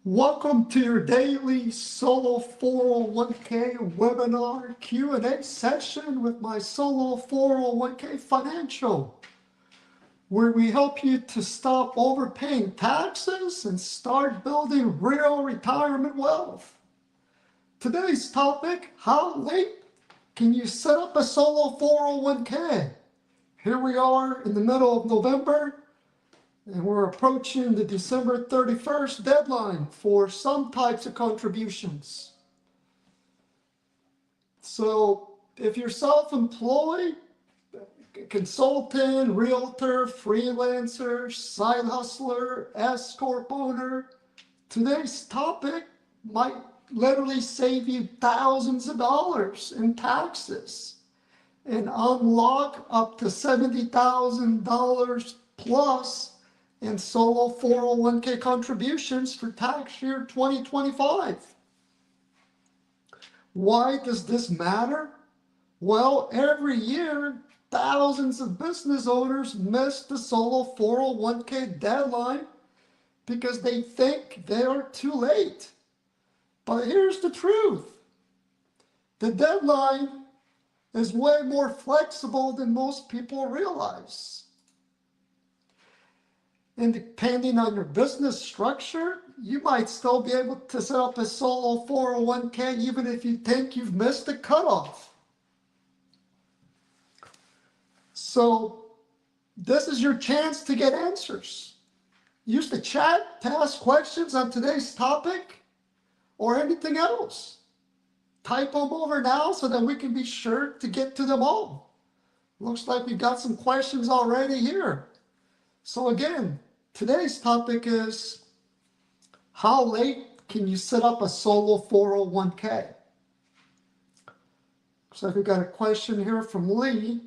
Welcome to your daily solo 401k webinar Q&A session with my solo 401k financial, where we help you to stop overpaying taxes and start building real retirement wealth. Today's topic: how late can you set up a solo 401k? Here we are in the middle of November, and we're approaching the December 31st deadline for some types of contributions. So if you're self-employed, consultant, realtor, freelancer, side hustler, S-corp owner, today's topic might literally save you thousands of dollars in taxes and unlock up to $70,000 plus in solo 401k contributions for tax year 2025. Why does this matter? Well, every year, thousands of business owners miss the solo 401k deadline because they think they are too late. But here's the truth. The deadline is way more flexible than most people realize. And depending on your business structure, you might still be able to set up a solo 401k even if you think you've missed the cutoff. So this is your chance to get answers. Use the chat to ask questions on today's topic or anything else. Type them over now so that we can be sure to get to them all. Looks like we've got some questions already here. So again, today's topic is: how late can you set up a solo 401k? Looks like we got a question here from Lee.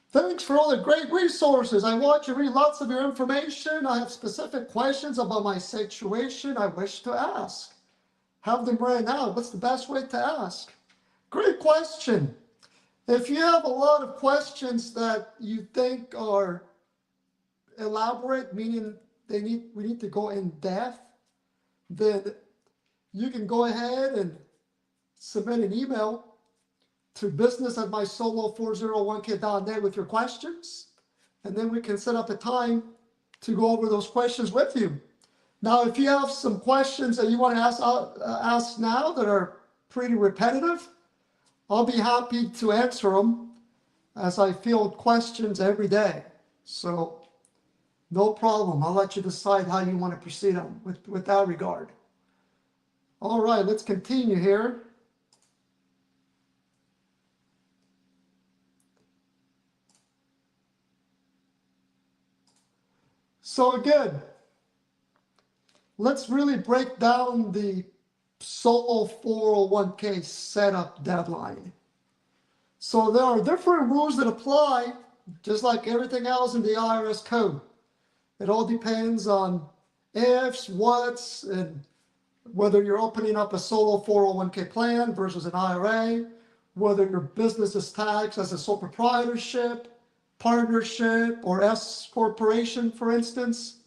Thanks for all the great resources. I watch and read lots of your information. I have specific questions about my situation I wish to ask. Have them right now. What's the best way to ask? Great question. If you have a lot of questions that you think are elaborate, meaning we need to go in depth, then you can go ahead and submit an email to business@mysolo401k.net with your questions, and then we can set up a time to go over those questions with you. Now, if you have some questions that you want to ask now that are pretty repetitive, I'll be happy to answer them as I field questions every day. So no problem. I'll let you decide how you want to proceed on with that regard. All right, let's continue here. So again, let's really break down the solo 401k setup deadline. So there are different rules that apply, just like everything else in the IRS code. It all depends on ifs, whats, and whether you're opening up a solo 401k plan versus an IRA, whether your business is taxed as a sole proprietorship, partnership, or S corporation, for instance.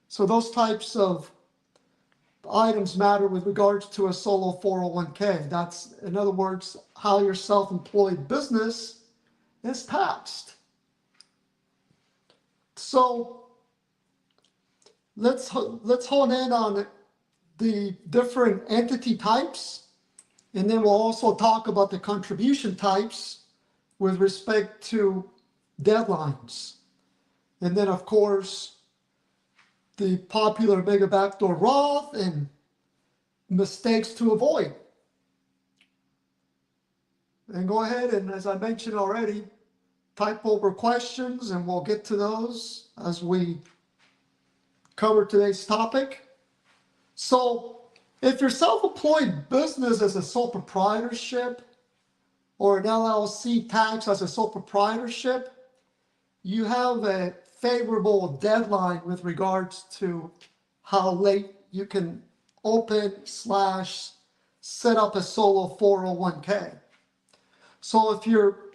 So those types of items matter with regards to a solo 401k. That's, in other words, how your self-employed business is taxed. So let's hone in on the different entity types, and then we'll also talk about the contribution types with respect to deadlines. And then, of course, the popular mega backdoor Roth and mistakes to avoid. And go ahead and, as I mentioned already, type over questions and we'll get to those as we cover today's topic. So if your self-employed business is a sole proprietorship or an LLC tax as a sole proprietorship, you have a favorable deadline with regards to how late you can open/set up a solo 401k. So if your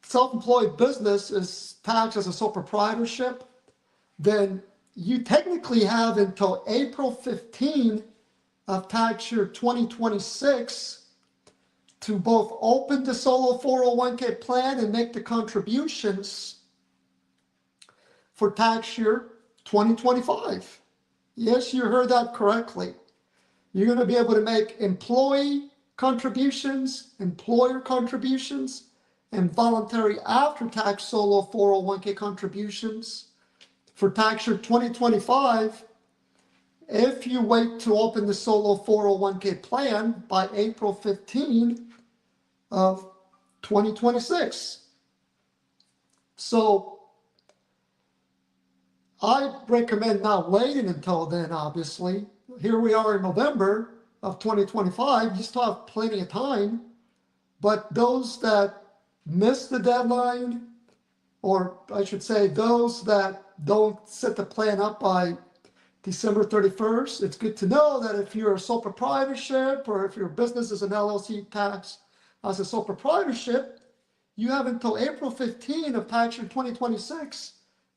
self-employed business is taxed as a sole proprietorship, then you technically have until April 15 of tax year 2026 to both open the solo 401k plan and make the contributions for tax year 2025. Yes, you heard that correctly. You're going to be able to make employee contributions, employer contributions, and voluntary after-tax solo 401k contributions for tax year 2025 if you wait to open the solo 401k plan by April 15 of 2026. So I recommend not waiting until then, obviously. Here we are in November of 2025. You still have plenty of time. But those that miss the deadline, or I should say those that don't set the plan up by December 31st, it's good to know that if you're a sole proprietorship or if your business is an LLC tax as a sole proprietorship, you have until April 15 of tax year 2026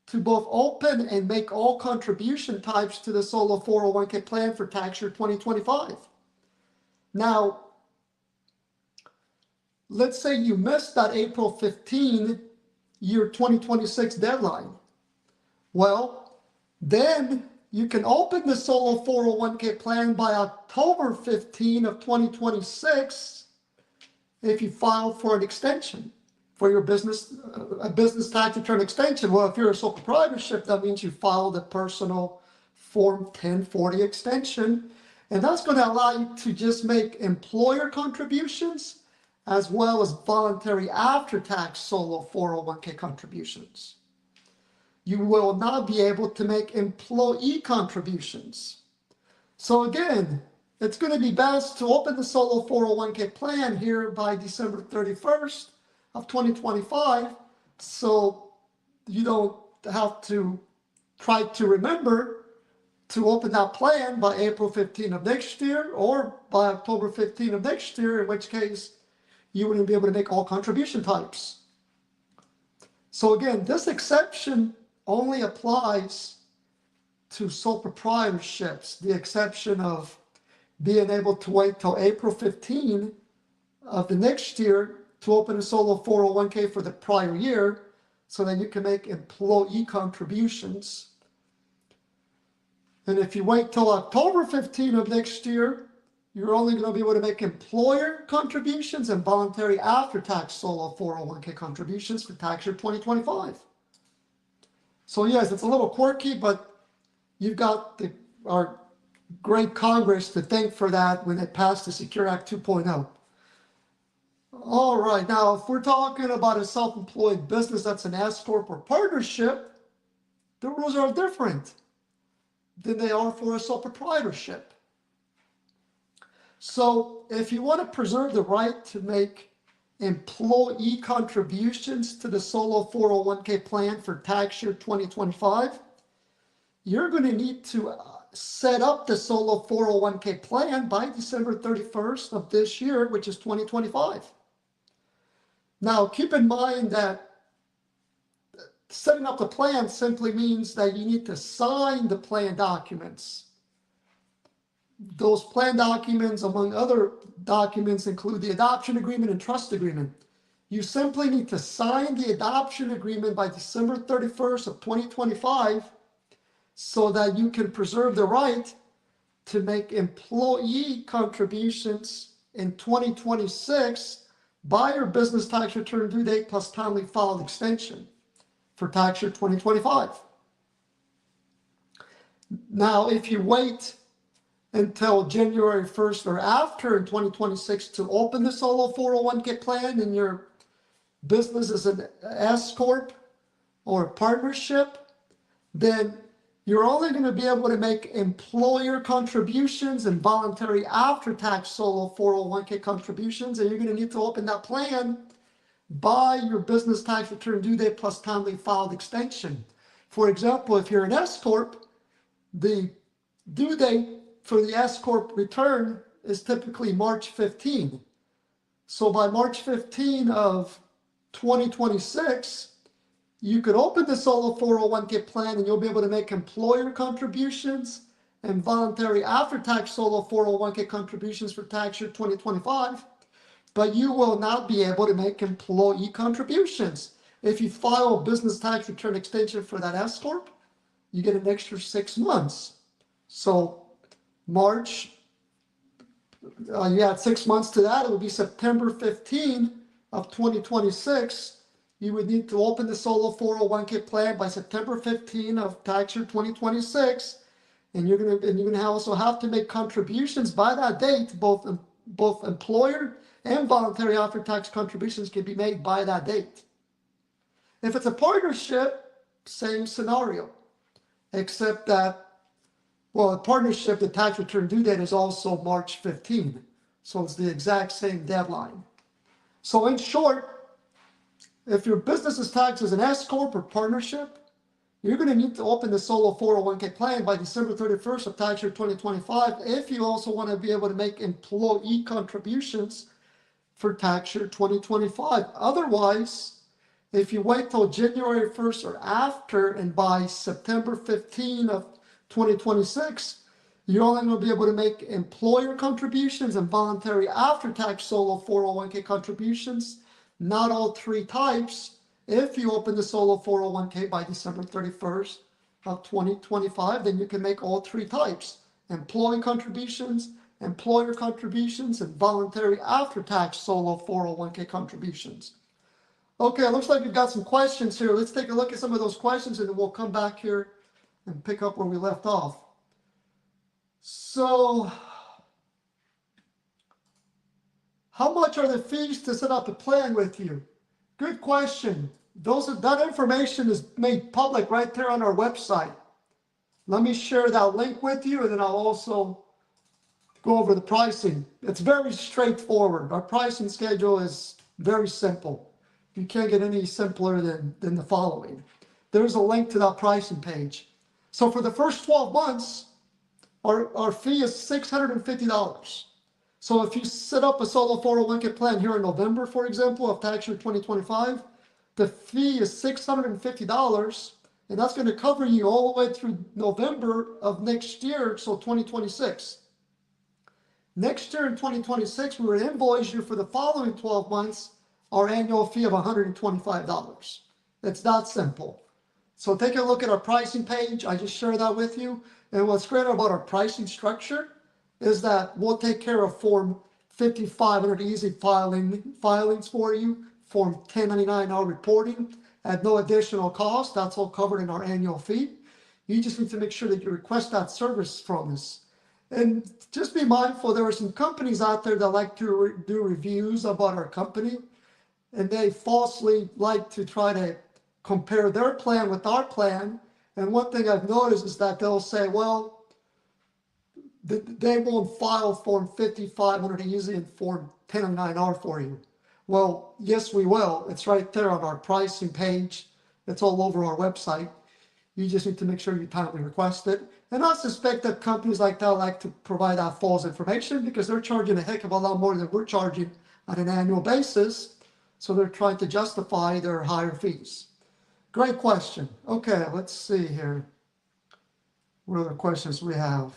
to both open and make all contribution types to the solo 401k plan for tax year 2025. Now, let's say you missed that April 15 year 2026 deadline. Well, then you can open the solo 401k plan by October 15 of 2026 if you file for an extension for your business, a business tax return extension. Well, if you're a sole proprietorship, that means you filed a personal Form 1040 extension, and that's going to allow you to just make employer contributions as well as voluntary after-tax solo 401k contributions. You will not be able to make employee contributions. So again, it's going to be best to open the solo 401k plan here by December 31st of 2025, so you don't have to try to remember to open that plan by April 15 of next year or by October 15 of next year, in which case you wouldn't be able to make all contribution types. So again, this exception only applies to sole proprietorships, the exception of being able to wait till April 15 of the next year to open a solo 401k for the prior year so that you can make employee contributions. And if you wait till October 15 of next year, you're only going to be able to make employer contributions and voluntary after-tax solo 401k contributions for tax year 2025. So yes, it's a little quirky, but you've got our great Congress to thank for that when it passed the Secure Act 2.0. All right, now if we're talking about a self-employed business that's an S Corp or partnership, the rules are different than they are for a sole proprietorship. So if you want to preserve the right to make employee contributions to the solo 401k plan for tax year 2025, you're going to need to set up the solo 401k plan by December 31st of this year, which is 2025. Now, keep in mind that setting up the plan simply means that you need to sign the plan documents. Those plan documents, among other documents, include the adoption agreement and trust agreement. You simply need to sign the adoption agreement by December 31st of 2025 so that you can preserve the right to make employee contributions in 2026 by your business tax return due date plus timely filed extension for tax year 2025. Now, if you wait until January 1st or after in 2026 to open the solo 401k plan and your business is an S Corp or a partnership, then you're only going to be able to make employer contributions and voluntary after-tax solo 401k contributions, and you're going to need to open that plan by your business tax return due date plus timely filed extension. For example, if you're an S Corp, the due date for the S Corp return is typically March 15. So by March 15 of 2026, you could open the solo 401k plan and you'll be able to make employer contributions and voluntary after-tax solo 401k contributions for tax year 2025, but you will not be able to make employee contributions. If you file a business tax return extension for that S Corp, you get an extra 6 months. So March, you add 6 months to that, it would be September 15 of 2026. You would need to open the solo 401k plan by September 15 of tax year 2026. And you're gonna also have to make contributions by that date. Both employer and voluntary after-tax contributions can be made by that date. If it's a partnership, same scenario, except that, well, a partnership, the tax return due date is also March 15. So it's the exact same deadline. So in short, if your business is taxed as an S Corp or partnership, you're going to need to open the solo 401k plan by December 31st of tax year 2025 if you also want to be able to make employee contributions for tax year 2025. Otherwise, if you wait till January 1st or after and by September 15 of 2026, you're only going to be able to make employer contributions and voluntary after-tax solo 401k contributions, not all 3 types. If you open the solo 401k by December 31st of 2025, then you can make all 3 types: employee contributions, employer contributions, and voluntary after-tax solo 401k contributions. Okay, it looks like we've got some questions here. Let's take a look at some of those questions and then we'll come back here and pick up where we left off. So, how much are the fees to set up a plan with you? Good question. That information is made public right there on our website. Let me share that link with you, and then I'll also go over the pricing. It's very straightforward. Our pricing schedule is very simple. You can't get any simpler than the following. There's a link to that pricing page. So for the first 12 months, our fee is $650. So if you set up a solo 401k plan here in November, for example, of tax year 2025, the fee is $650, and that's going to cover you all the way through November of next year, so 2026. Next year in 2026, we will invoice you for the following 12 months our annual fee of $125. It's that simple. So take a look at our pricing page. I just shared that with you. And what's great about our pricing structure is that we'll take care of Form 5500 easy filings for you, Form 1099-R reporting at no additional cost. That's all covered in our annual fee. You just need to make sure that you request that service from us. And just be mindful, there are some companies out there that like to do reviews about our company, and they falsely like to try to compare their plan with our plan. And one thing I've noticed is that they'll say, well, they won't file Form 5500 easy and Form 1099-R for you. Well, yes, we will. It's right there on our pricing page. It's all over our website. You just need to make sure you timely request it. And I suspect that companies like that like to provide that false information because they're charging a heck of a lot more than we're charging on an annual basis. So they're trying to justify their higher fees. Great question. Okay, let's see here. What other questions we have?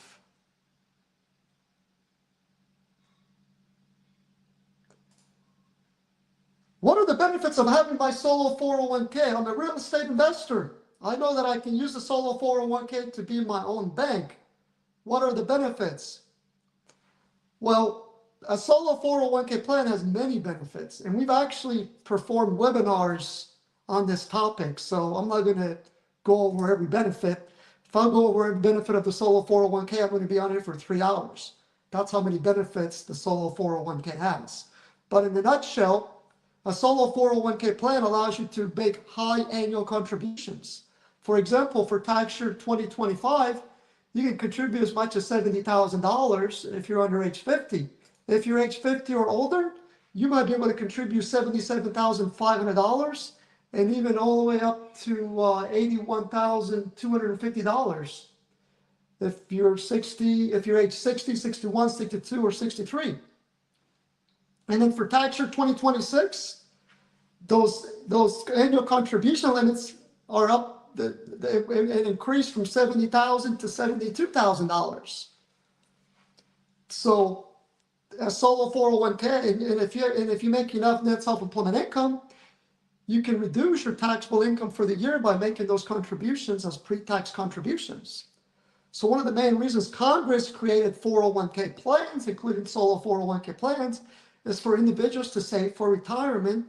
What are the benefits of having my solo 401k? I'm a real estate investor. I know that I can use the solo 401k to be my own bank. What are the benefits? Well, a solo 401k plan has many benefits, and we've actually performed webinars on this topic, so I'm not going to go over every benefit. If I go over every benefit of the solo 401k, I'm going to be on it for 3 hours. That's how many benefits the solo 401k has. But in a nutshell, a solo 401k plan allows you to make high annual contributions. For example, for tax year 2025, you can contribute as much as $70,000 if you're under age 50. If you're age 50 or older, you might be able to contribute $77,500 and even all the way up to $81,250 if you're 60, if you're age 60, 61, 62, or 63. And then for tax year 2026, those annual contribution limits are up, it increased from $70,000 to $72,000. So a solo 401k, and if you make enough net self-employment income, you can reduce your taxable income for the year by making those contributions as pre-tax contributions. So one of the main reasons Congress created 401k plans, including solo 401k plans, is for individuals to save for retirement,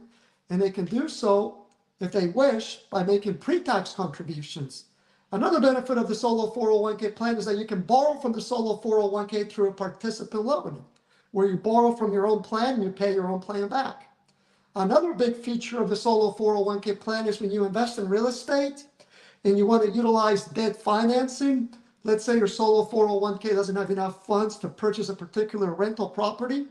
and they can do so, if they wish, by making pre-tax contributions. Another benefit of the solo 401k plan is that you can borrow from the solo 401k through a participant loan, where you borrow from your own plan and you pay your own plan back. Another big feature of the solo 401k plan is when you invest in real estate and you want to utilize debt financing. Let's say your solo 401k doesn't have enough funds to purchase a particular rental property.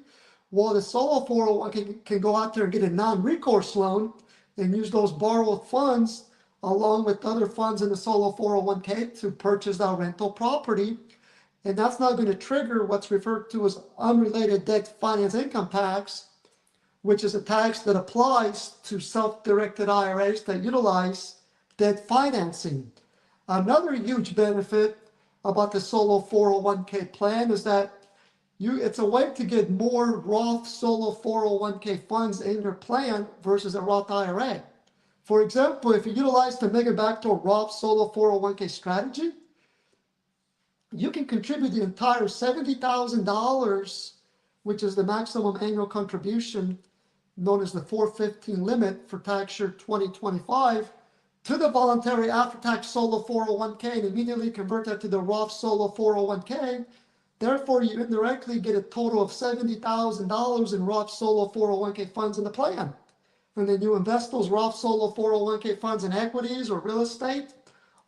Well, the solo 401k can go out there and get a non-recourse loan and use those borrowed funds along with other funds in the solo 401k to purchase that rental property. And that's not going to trigger what's referred to as unrelated debt finance income tax, which is a tax that applies to self-directed IRAs that utilize debt financing. Another huge benefit about the solo 401k plan is that it's a way to get more Roth solo 401k funds in your plan versus a Roth IRA. For example, if you utilize the Mega Backdoor Roth solo 401k strategy, you can contribute the entire $70,000, which is the maximum annual contribution known as the 415 limit for tax year 2025, to the voluntary after-tax solo 401k and immediately convert that to the Roth solo 401k. Therefore, you indirectly get a total of $70,000 in Roth solo 401k funds in the plan. And then you invest those Roth solo 401k funds in equities or real estate.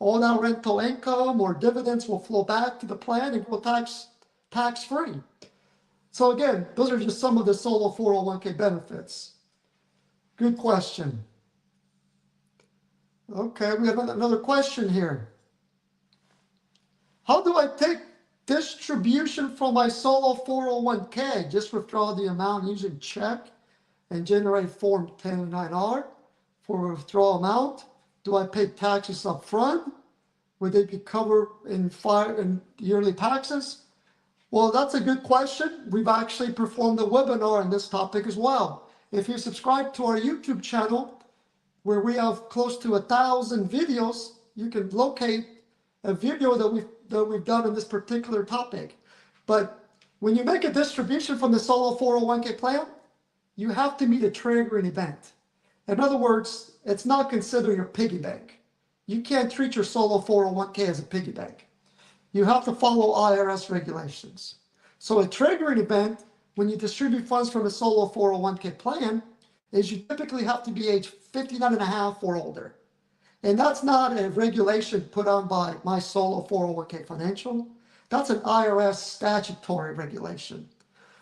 All that rental income or dividends will flow back to the plan and go tax-free. So again, those are just some of the solo 401k benefits. Good question. Okay, we have another question here. How do I take distribution from my solo 401k? Just withdraw the amount using check and generate Form 1099-R for withdrawal amount. Do I pay taxes up front? Would they be covered in yearly taxes? Well, that's a good question. We've actually performed a webinar on this topic as well. If you subscribe to our YouTube channel, where we have close to 1,000 videos, you can locate a video that we've done on this particular topic. But when you make a distribution from the solo 401k plan, you have to meet a triggering event. In other words, it's not considered your piggy bank. You can't treat your solo 401k as a piggy bank. You have to follow IRS regulations. So a triggering event when you distribute funds from a solo 401k plan is you typically have to be age 59 and a half or older. And that's not a regulation put on by my solo 401k financial. That's an IRS statutory regulation.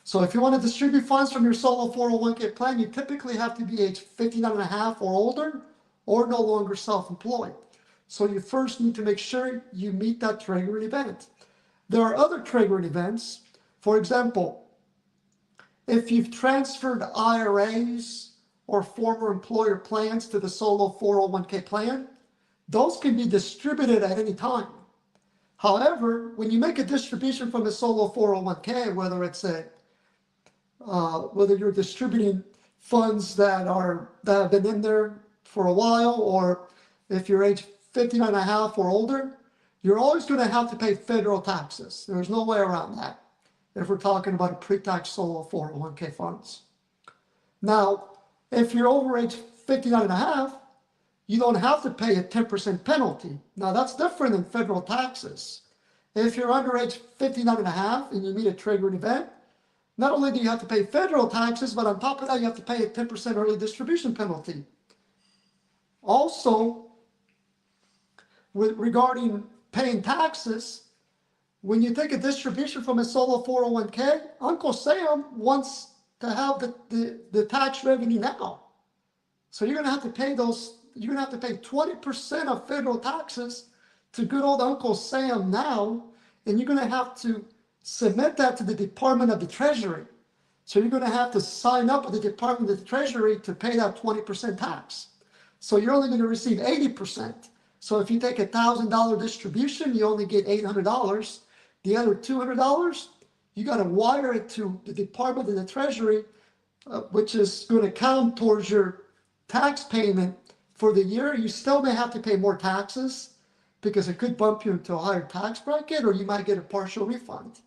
So if you want to distribute funds from your solo 401k plan, you typically have to be age 59 and a half or older or no longer self-employed. So you first need to make sure you meet that triggering event. There are other triggering events. For example, if you've transferred IRAs or former employer plans to the solo 401k plan, those can be distributed at any time. However, when you make a distribution from a solo 401k, whether you're distributing funds that have been in there for a while, or if you're age 59 and a half or older, you're always going to have to pay federal taxes. There's no way around that if we're talking about a pre-tax solo 401k funds. Now, if you're over age 59 and a half, you don't have to pay a 10% penalty. Now, that's different than federal taxes. If you're under age 59 and a half and you meet a triggering event, not only do you have to pay federal taxes, but on top of that, you have to pay a 10% early distribution penalty. Also, regarding paying taxes, when you take a distribution from a solo 401k, Uncle Sam wants to have the tax revenue now. So you're going to have to pay 20% of federal taxes to good old Uncle Sam now, and you're going to have to submit that to the Department of the Treasury. So you're going to have to sign up with the Department of the Treasury to pay that 20% tax. So you're only going to receive 80%. So if you take $1,000 distribution, you only get $800. The other $200, you got to wire it to the Department of the Treasury, which is going to count towards your tax payment for the year. You still may have to pay more taxes because it could bump you into a higher tax bracket, or you might get a partial refund.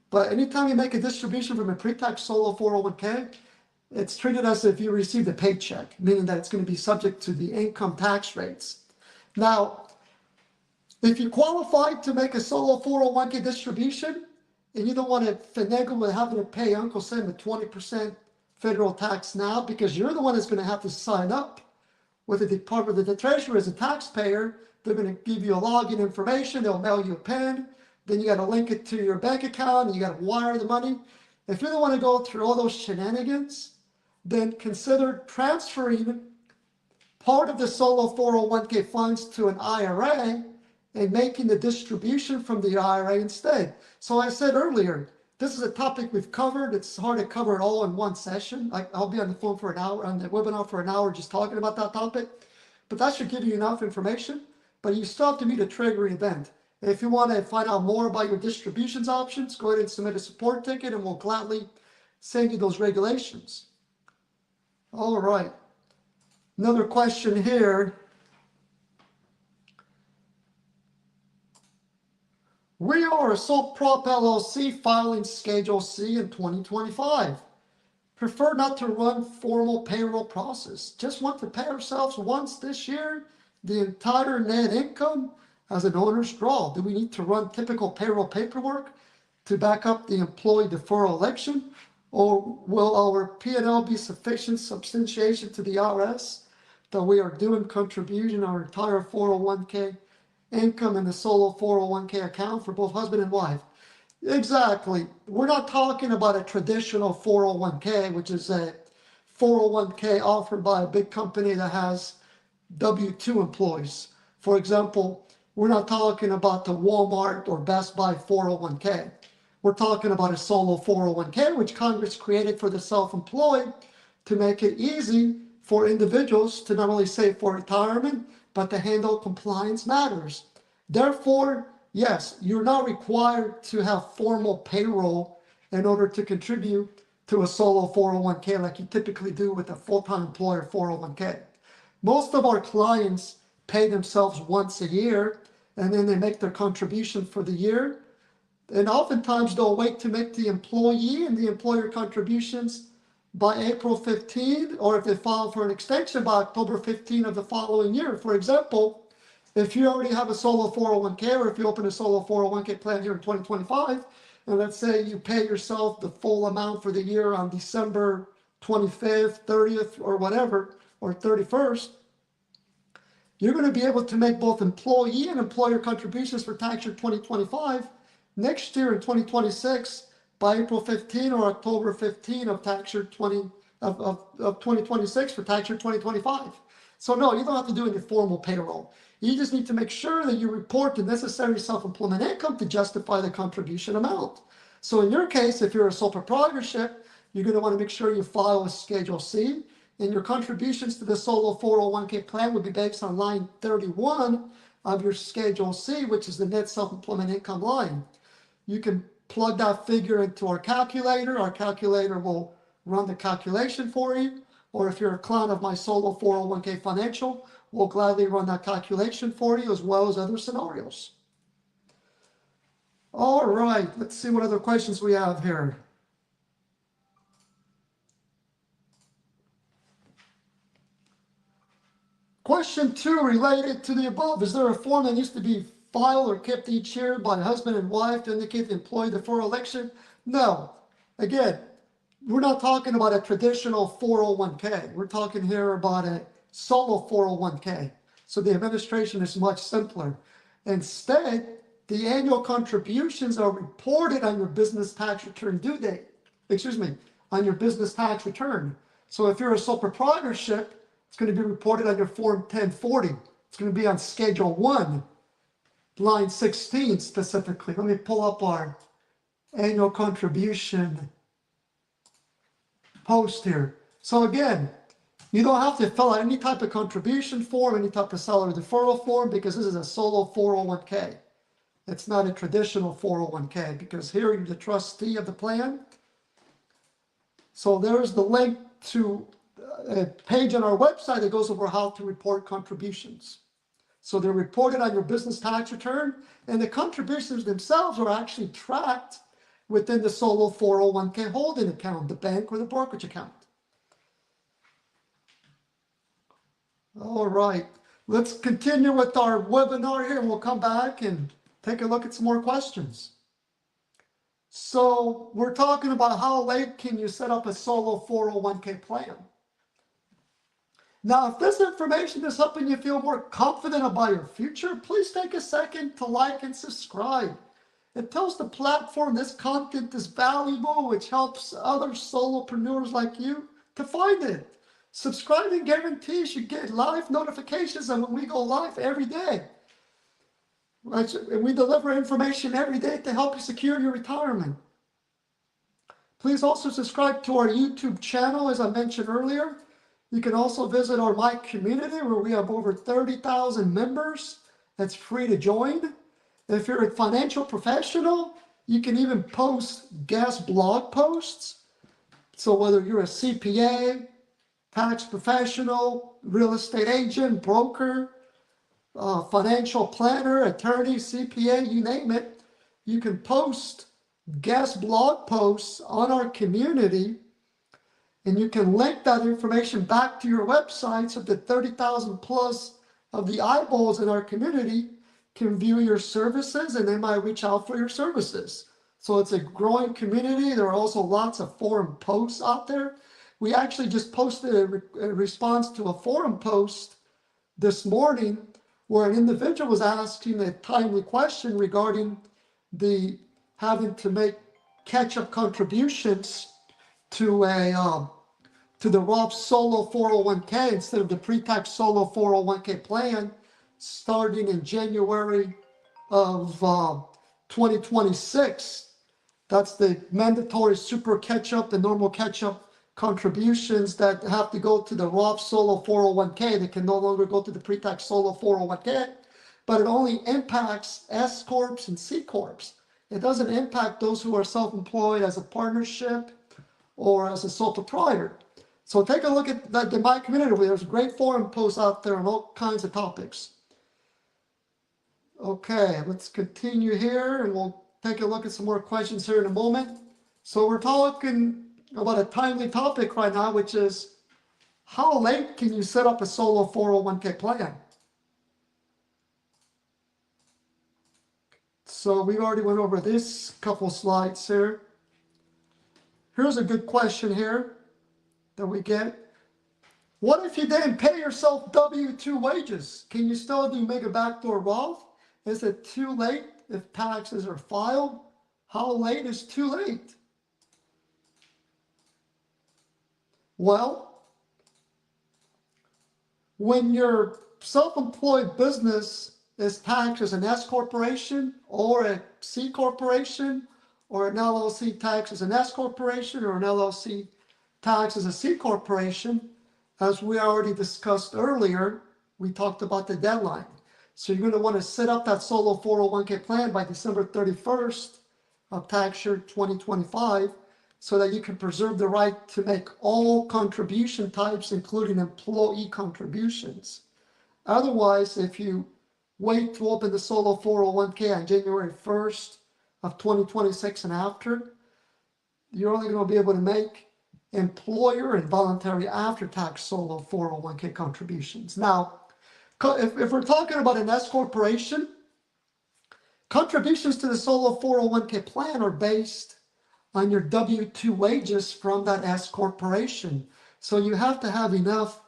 But anytime you make a distribution from a pre-tax solo 401k, it's treated as if you received a paycheck, meaning that it's going to be subject to the income tax rates. Now, if you qualify to make a solo 401k distribution, and you don't want to finagle with having to pay Uncle Sam a 20% federal tax now, because you're the one that's going to have to sign up with the Department of the Treasury as a taxpayer. They're going to give you a login information, they'll mail you a PIN, then you got to link it to your bank account, and you got to wire the money. If you don't want to go through all those shenanigans, then consider transferring part of the solo 401k funds to an IRA and making the distribution from the IRA instead. So I said earlier, this is a topic we've covered. It's hard to cover it all in one session. I'll be on the phone for an hour, on the webinar for an hour, just talking about that topic. But that should give you enough information. But you still have to meet a triggering event. If you want to find out more about your distributions options, go ahead and submit a support ticket, and we'll gladly send you those regulations. All right. Another question here. We are a sole prop LLC filing Schedule C in 2025. Prefer not to run formal payroll process. Just want to pay ourselves once this year, the entire net income as an owner's draw. Do we need to run typical payroll paperwork to back up the employee deferral election? Or will our P&L be sufficient substantiation to the IRS that we are doing contribution our entire 401k income in the solo 401k account for both husband and wife? Exactly. We're not talking about a traditional 401k, which is a 401k offered by a big company that has W-2 employees. For example, we're not talking about the Walmart or Best Buy 401k. We're talking about a solo 401k, which Congress created for the self-employed to make it easy for individuals to not only save for retirement, but to handle compliance matters. Therefore, yes, you're not required to have formal payroll in order to contribute to a solo 401k like you typically do with a full-time employer 401k. Most of our clients pay themselves once a year, and then they make their contribution for the year. And oftentimes they'll wait to make the employee and the employer contributions by April 15, or if they file for an extension by October 15 of the following year. For example, if you already have a solo 401k, or if you open a solo 401k plan here in 2025, and let's say you pay yourself the full amount for the year on December 25th, 30th, or whatever, or 31st, you're going to be able to make both employee and employer contributions for tax year 2025 next year in 2026 by April 15 or October 15 of tax year 2026 for tax year 2025. So no, you don't have to do any formal payroll. You just need to make sure that you report the necessary self-employment income to justify the contribution amount. So in your case, if you're a sole proprietorship, you're going to want to make sure you file a Schedule C, and your contributions to the solo 401k plan would be based on line 31 of your Schedule C, which is the net self-employment income line. You can plug that figure into our calculator. Our calculator will run the calculation for you. Or if you're a client of my solo 401k financial, we'll gladly run that calculation for you as well as other scenarios. All right, let's see what other questions we have here. Question 2 related to the above. Is there a form that needs to be filed or kept each year by husband and wife to indicate the employee deferral election? No. Again, we're not talking about a traditional 401k. We're talking here about a solo 401k. So the administration is much simpler. Instead, the annual contributions are reported on your business tax return due date. On your business tax return. So if you're a sole proprietorship, it's going to be reported on your Form 1040. It's going to be on Schedule 1, line 16 specifically. Let me pull up our annual contribution post here. So again, you don't have to fill out any type of contribution form, any type of salary deferral form, because this is a solo 401k. It's not a traditional 401k, because here you're the trustee of the plan. So there's the link to a page on our website that goes over how to report contributions. So they're reported on your business tax return, and the contributions themselves are actually tracked within the solo 401k holding account, the bank or the brokerage account. All right, let's continue with our webinar here, and we'll come back and take a look at some more questions. So we're talking about how late can you set up a solo 401k plan. Now, if this information is helping you feel more confident about your future, please take a second to like and subscribe. It tells the platform this content is valuable, which helps other solopreneurs like you to find it. Subscribing guarantees you get live notifications on when we go live every day. And we deliver information every day to help you secure your retirement. Please also subscribe to our YouTube channel, as I mentioned earlier. You can also visit our My Community, where we have over 30,000 members. That's free to join. If you're a financial professional, you can even post guest blog posts. So whether you're a CPA, tax professional, real estate agent, broker, financial planner, attorney, CPA, you name it, you can post guest blog posts on our community, and you can link that information back to your website so that 30,000 plus of the eyeballs in our community can view your services, and they might reach out for your services. So it's a growing community. There are also lots of forum posts out there. We actually just posted a response to a forum post this morning where an individual was asking a timely question regarding the having to make catch-up contributions to the Roth Solo 401k instead of the pre-tax Solo 401k plan starting in January of 2026. That's the mandatory super catch-up, the normal catch-up contributions that have to go to the Roth Solo 401k. They can no longer go to the pre-tax Solo 401k, but it only impacts S Corps and C Corps. It doesn't impact those who are self-employed as a partnership or as a sole proprietor. So take a look at the My Community. There's great forum posts out there on all kinds of topics. Okay, let's continue here, and we'll take a look at some more questions here in a moment. So we're talking about a timely topic right now, which is how late can you set up a solo 401k plan? So we already went over this couple slides here. Here's a good question here that we get. What if you didn't pay yourself W-2 wages? Can you still do mega backdoor Roth? Is it too late if taxes are filed? How late is too late? Well, when your self-employed business is taxed as an S corporation or a C corporation, or an LLC taxed as an S corporation, or an LLC taxed as a C corporation, as we already discussed earlier, we talked about the deadline. So you're going to want to set up that solo 401k plan by December 31st of tax year 2025, so that you can preserve the right to make all contribution types, including employee contributions. Otherwise, if you wait to open the solo 401k on January 1st of 2026 and after, you're only going to be able to make employer and voluntary after-tax solo 401k contributions. Now, if we're talking about an S corporation, contributions to the solo 401k plan are based on your W-2 wages from that S corporation. So you have to have enough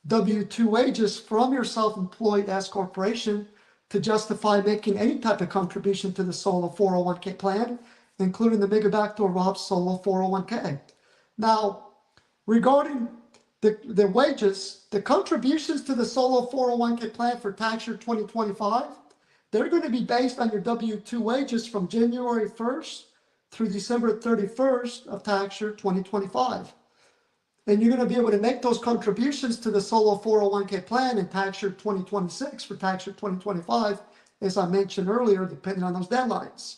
W-2 wages from your self-employed S corporation to justify making any type of contribution to the solo 401k plan, including the mega backdoor Roth solo 401k. Now, regarding the wages, the contributions to the solo 401k plan for tax year 2025, they're going to be based on your W-2 wages from January 1st through December 31st of tax year 2025. And you're going to be able to make those contributions to the solo 401k plan in tax year 2026 for tax year 2025, as I mentioned earlier, depending on those deadlines.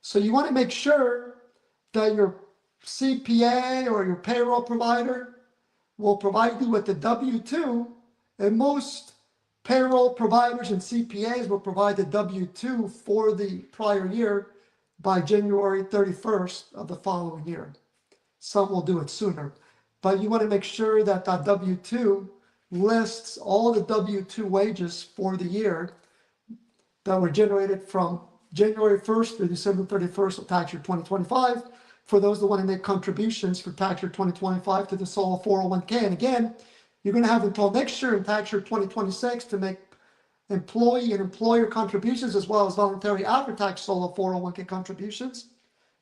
So you want to make sure that your CPA or your payroll provider will provide you with the W-2, and most payroll providers and CPAs will provide the W-2 for the prior year by January 31st of the following year. Some will do it sooner, but you want to make sure that that W-2 lists all the W-2 wages for the year that were generated from January 1st through December 31st of tax year 2025, for those that want to make contributions for tax year 2025 to the solo 401k. And again, you're going to have until next year in tax year 2026 to make employee and employer contributions, as well as voluntary after-tax solo 401k contributions.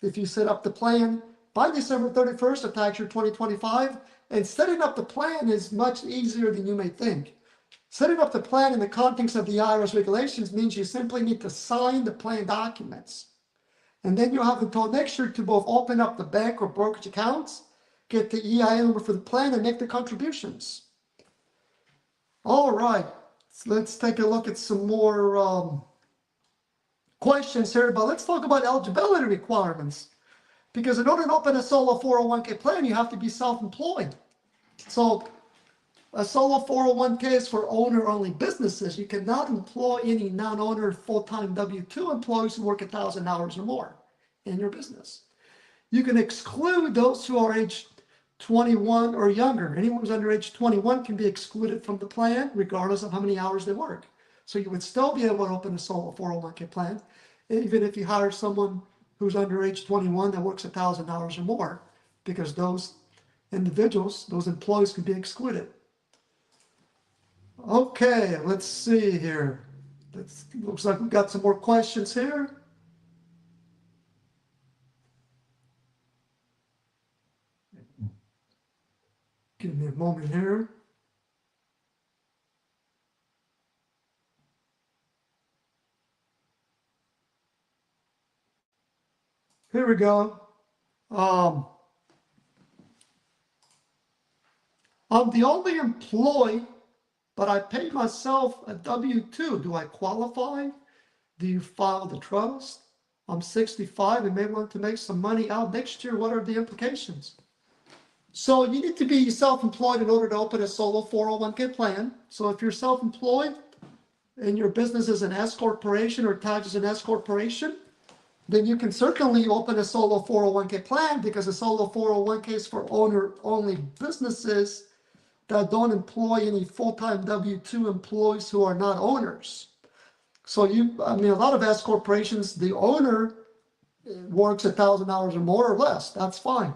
If you set up the plan by December 31st of tax year 2025, and setting up the plan is much easier than you may think. Setting up the plan in the context of the IRS regulations means you simply need to sign the plan documents. And then you'll have until next year to both open up the bank or brokerage accounts, get the EIN number for the plan, and make the contributions. All right, so let's take a look at some more questions here, but let's talk about eligibility requirements. Because in order to open a solo 401k plan, you have to be self-employed. So a solo 401k is for owner-only businesses. You cannot employ any non-owner full-time W-2 employees who work 1,000 hours or more in your business. You can exclude those who are age 21 or younger. Anyone who's under age 21 can be excluded from the plan, regardless of how many hours they work. So you would still be able to open a solo 401k plan, even if you hire someone who's under age 21 that works 1,000 hours or more, because those individuals, those employees can be excluded. Okay, let's see here. Looks like we've got some more questions here. Give me a moment here. Here we go. I'm the only employee, but I pay myself a W-2. Do I qualify? Do you file the trust? I'm 65 and may want to make some money out next year. What are the implications? So you need to be self-employed in order to open a solo 401k plan. So if you're self-employed and your business is an S corporation or taxed as an S corporation, then you can certainly open a solo 401k plan, because a solo 401k is for owner-only businesses that don't employ any full-time W-2 employees who are not owners. So a lot of S corporations, the owner works 1,000 hours or more or less. That's fine.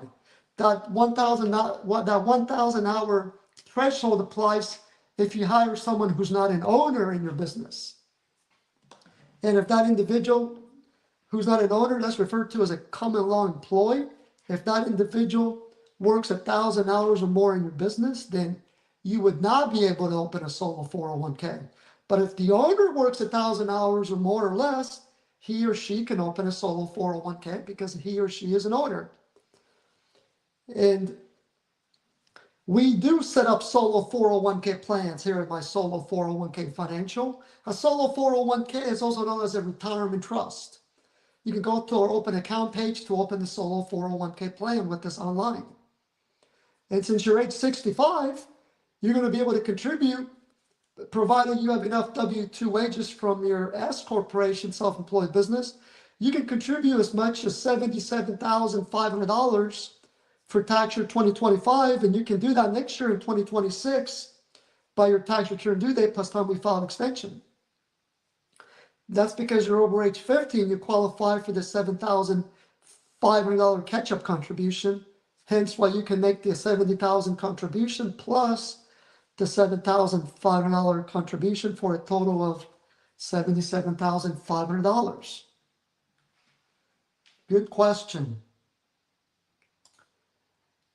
That 1,000 hour threshold applies if you hire someone who's not an owner in your business. And if that individual who's not an owner, that's referred to as a common law employee. If that individual works 1,000 hours or more in your business, then you would not be able to open a solo 401k. But if the owner works 1,000 hours or more or less, he or she can open a solo 401k because he or she is an owner. And we do set up solo 401k plans here at my solo 401k financial. A solo 401k is also known as a retirement trust. You can go to our open account page to open the solo 401k plan with us online. And since you're age 65, you're going to be able to contribute, provided you have enough W-2 wages from your S corporation self-employed business. You can contribute as much as $77,500 for tax year 2025, and you can do that next year in 2026 by your tax return due date plus time we file an extension. That's because you're over age 50 and you qualify for the $7,500 catch-up contribution. Hence why you can make the $70,000 contribution plus the $7,500 contribution for a total of $77,500. Good question.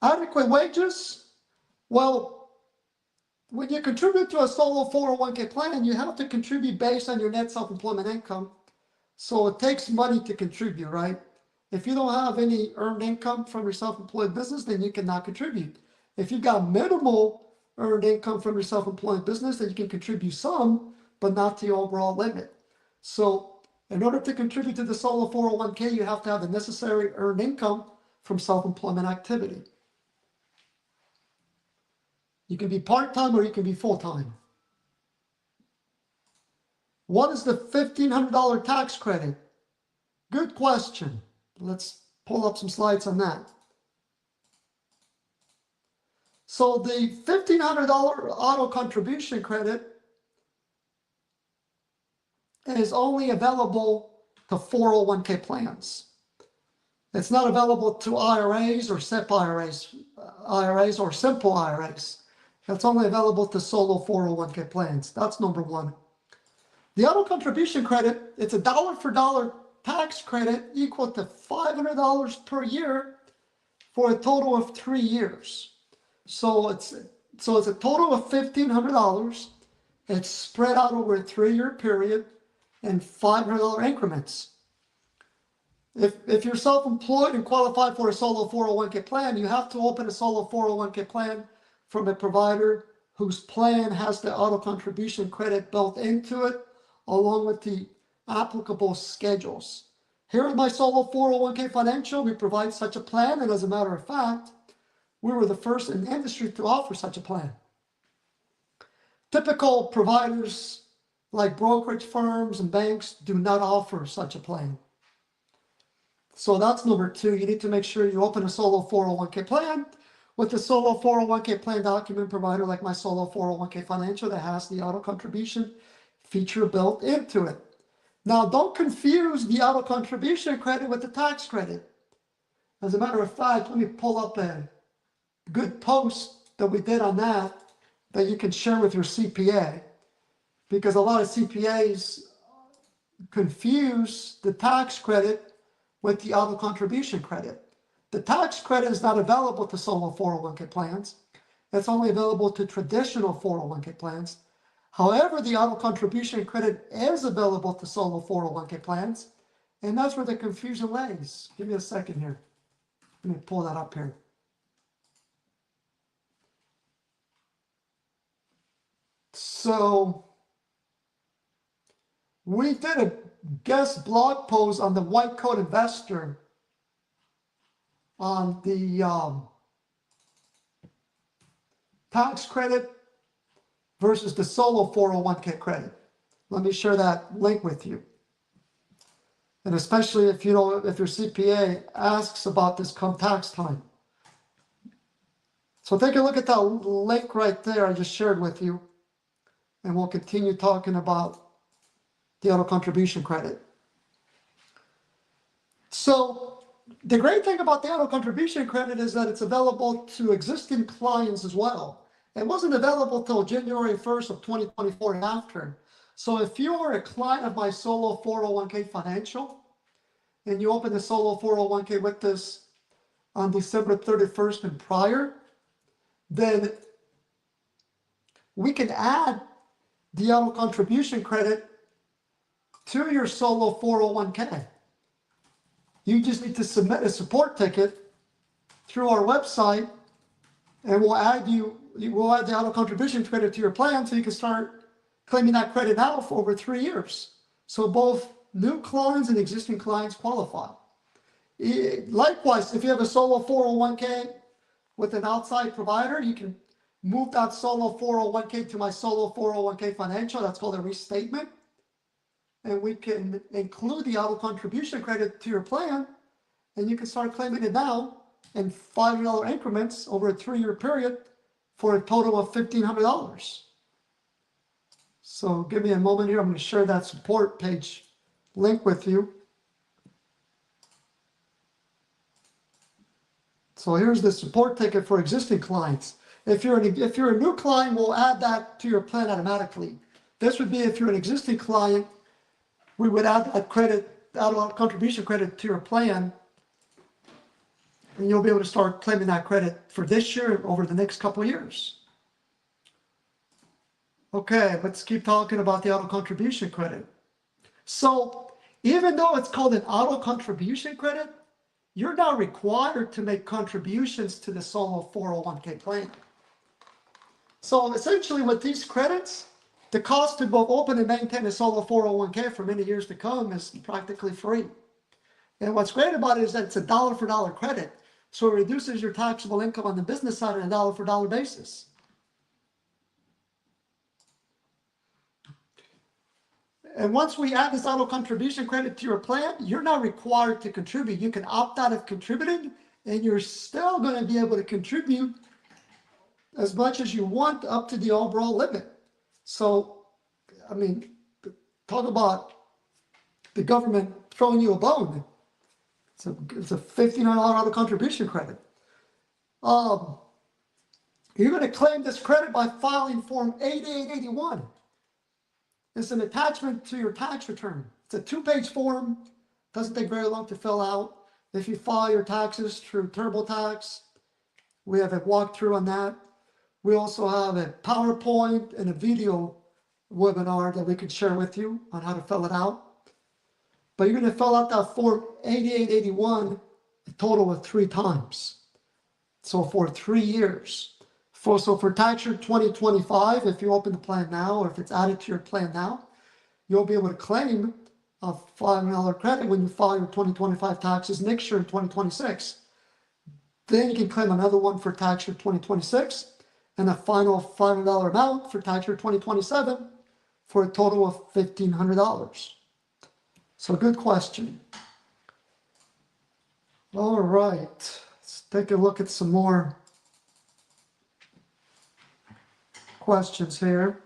Adequate wages? Well, when you contribute to a solo 401k plan, you have to contribute based on your net self-employment income. So it takes money to contribute, right? If you don't have any earned income from your self-employed business, then you cannot contribute. If you've got minimal earned income from your self-employed business, then you can contribute some, but not the overall limit. So in order to contribute to the solo 401k, you have to have the necessary earned income from self-employment activity. You can be part-time or you can be full-time. What is the $1,500 tax credit? Good question. Let's pull up some slides on that. So the $1,500 auto contribution credit is only available to 401k plans. It's not available to IRAs or SIP IRAs or simple IRAs. It's only available to solo 401k plans. That's number one. The auto contribution credit, it's a dollar for dollar tax credit equal to $500 per year for a total of 3 years. So it's a total of $1,500. It's spread out over a 3-year period in $500 increments. If you're self-employed and qualified for a solo 401k plan, you have to open a solo 401k plan from a provider whose plan has the auto contribution credit built into it, along with the applicable schedules. Here at my solo 401k Financial, we provide such a plan, and as a matter of fact, we were the first in the industry to offer such a plan. Typical providers like brokerage firms and banks do not offer such a plan. So that's number two. You need to make sure you open a solo 401k plan with the solo 401k plan document provider like my solo 401k Financial that has the auto contribution feature built into it. Now, don't confuse the auto contribution credit with the tax credit. As a matter of fact, let me pull up a good post that we did on that you can share with your CPA, because a lot of CPAs confuse the tax credit with the auto contribution credit. The tax credit is not available to solo 401k plans. It's only available to traditional 401k plans. However, the auto contribution credit is available to solo 401k plans, and that's where the confusion lays. Give me a second here. Let me pull that up here. So we did a guest blog post on the White Coat Investor on the tax credit versus the solo 401k credit. Let me share that link with you. And especially if your CPA asks about this come tax time. So take a look at that link right there I just shared with you, and we'll continue talking about the auto contribution credit. So the great thing about the auto contribution credit is that it's available to existing clients as well. It wasn't available till January 1st of 2024 and after. So if you are a client of my solo 401k Financial and you open the solo 401k with this on December 31st and prior, then we can add the auto contribution credit to your solo 401k. You just need to submit a support ticket through our website, and we'll add the auto contribution credit to your plan so you can start claiming that credit now for over 3 years. So both new clients and existing clients qualify. Likewise, if you have a solo 401k with an outside provider, you can move that solo 401k to my solo 401k Financial. That's called a restatement. And we can include the auto contribution credit to your plan, and you can start claiming it now in $500 increments over a 3-year period for a total of $1,500. So give me a moment here. I'm going to share that support page link with you. So here's the support ticket for existing clients. If you're a new client, we'll add that to your plan automatically. This would be if you're an existing client, we would add that credit, auto contribution credit to your plan, and you'll be able to start claiming that credit for this year and over the next couple of years. Okay, let's keep talking about the auto contribution credit. So even though it's called an auto contribution credit, you're not required to make contributions to the solo 401k plan. So essentially with these credits, the cost to both open and maintain a solo 401k for many years to come is practically free. And what's great about it is that it's a dollar for dollar credit. So it reduces your taxable income on the business side on a dollar for dollar basis. And once we add this auto contribution credit to your plan, you're not required to contribute. You can opt out of contributing, and you're still going to be able to contribute as much as you want up to the overall limit. So, I mean, talk about the government throwing you a bone. It's a $1,500 auto contribution credit. You're going to claim this credit by filing Form 8881. It's an attachment to your tax return. It's a 2-page form. Doesn't take very long to fill out. If you file your taxes through TurboTax, we have a walkthrough on that. We also have a PowerPoint and a video webinar that we could share with you on how to fill it out. But you're going to fill out that Form 8881 a total of 3 times. So for 3 years. So for tax year 2025, if you open the plan now, or if it's added to your plan now, you'll be able to claim a $500 credit when you file your 2025 taxes next year in 2026. Then you can claim another one for tax year 2026, and a final $500 amount for tax year 2027 for a total of $1,500. So good question. All right, let's take a look at some more questions here.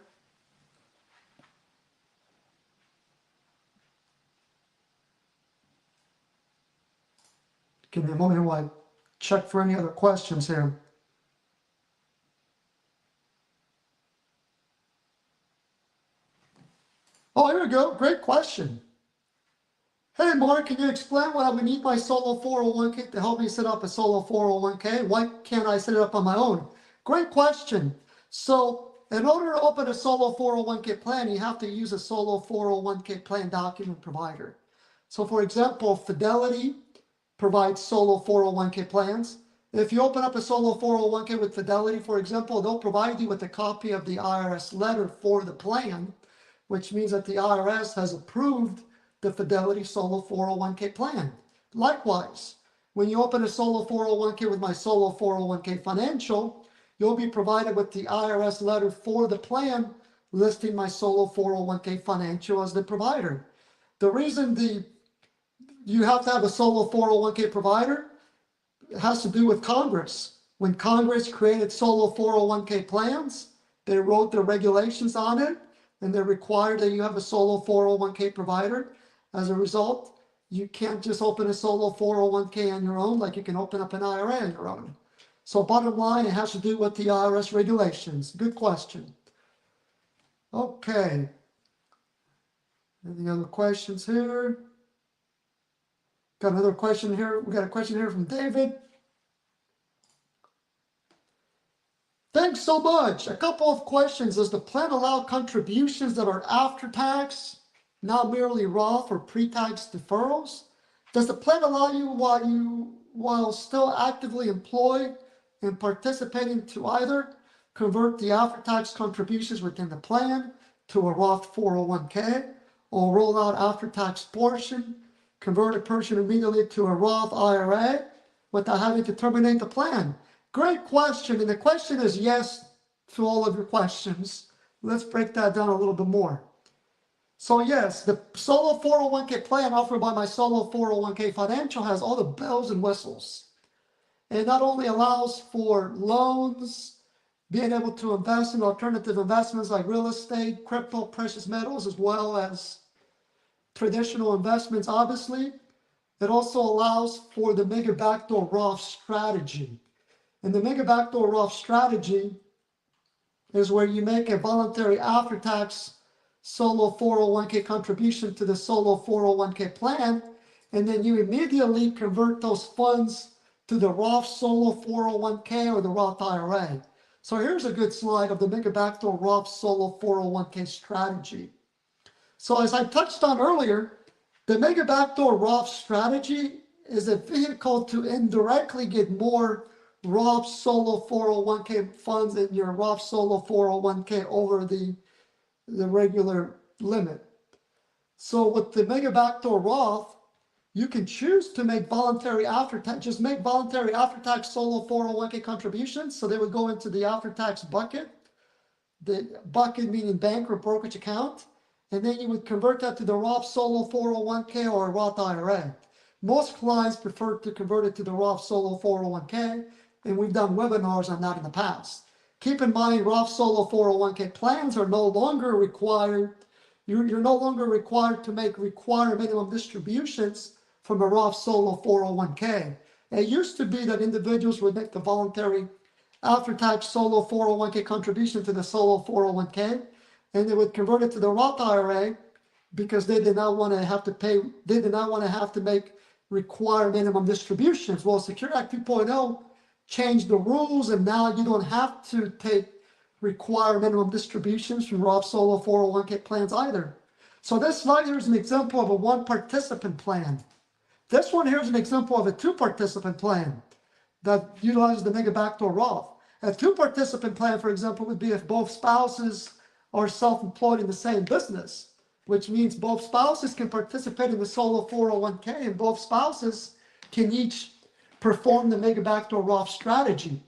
Give me a moment while I check for any other questions here. Oh, here we go. Great question. Hey, Mark, can you explain why I would need my solo 401k to help me set up a solo 401k? Why can't I set it up on my own? Great question. So in order to open a solo 401k plan, you have to use a solo 401k plan document provider. So for example, Fidelity provides solo 401k plans. If you open up a solo 401k with Fidelity, for example, they'll provide you with a copy of the IRS letter for the plan, which means that the IRS has approved the Fidelity solo 401k plan. Likewise, when you open a solo 401k with my solo 401k financial, you'll be provided with the IRS letter for the plan listing my solo 401k financial as the provider. The reason you have to have a solo 401k provider, it has to do with Congress. When Congress created solo 401k plans, they wrote their regulations on it, and they're required that you have a solo 401k provider. As a result, you can't just open a solo 401k on your own like you can open up an IRA on your own. So bottom line, it has to do with the IRS regulations. Good question. Okay. Any other questions here? Got another question here. We got a question here from David. Thanks so much. A couple of questions. Does the plan allow contributions that are after tax, not merely Roth or pre-tax deferrals? Does the plan allow you while still actively employed and participating to either convert the after-tax contributions within the plan to a Roth 401k, or roll out after-tax portion, convert a person immediately to a Roth IRA without having to terminate the plan? Great question, and the question is yes to all of your questions. Let's break that down a little bit more. So yes, the solo 401k plan offered by my solo 401k financial has all the bells and whistles. It not only allows for loans, being able to invest in alternative investments like real estate, crypto, precious metals, as well as traditional investments, obviously. It also allows for the mega backdoor Roth strategy. And the mega backdoor Roth strategy is where you make a voluntary after-tax solo 401k contribution to the solo 401k plan, and then you immediately convert those funds to the Roth solo 401k or the Roth IRA. So here's a good slide of the mega backdoor Roth solo 401k strategy. So as I touched on earlier, the mega backdoor Roth strategy is a vehicle to indirectly get more Roth Solo 401k funds in your Roth Solo 401k over the regular limit. So with the mega backdoor Roth, you can choose to make voluntary after-tax, just make voluntary after-tax solo 401k contributions. So they would go into the after-tax bucket, the bucket meaning bank or brokerage account. And then you would convert that to the Roth Solo 401k or a Roth IRA. Most clients prefer to convert it to the Roth Solo 401k, and we've done webinars on that in the past. Keep in mind, Roth Solo 401k plans are no longer required. You're no longer required to make required minimum distributions from a Roth Solo 401k. It used to be that individuals would make the voluntary after-tax solo 401k contribution to the solo 401k, and they would convert it to the Roth IRA because they did not want to have to pay, they did not want to have to make required minimum distributions. Well, Secure Act 2.0 changed the rules, and now you don't have to take required minimum distributions from Roth Solo 401k plans either. So this slide here is an example of a one participant plan. This one here is an example of a two participant plan that utilizes the mega backdoor Roth. A two participant plan, for example, would be if both spouses are self-employed in the same business, which means both spouses can participate in the solo 401k and both spouses can each perform the mega backdoor Roth strategy.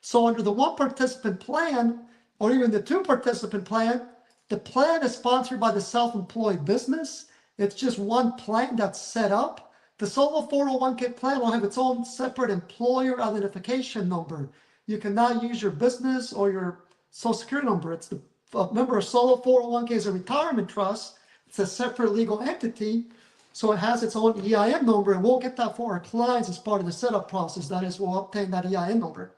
So under the one participant plan, or even the two participant plan, the plan is sponsored by the self-employed business. It's just one plan that's set up. The solo 401k plan will have its own separate employer identification number. You cannot use your business or your social security number. It's the remember, a solo 401k is a retirement trust. It's a separate legal entity. So it has its own EIN number, and we'll get that for our clients as part of the setup process. That is, we'll obtain that EIN number.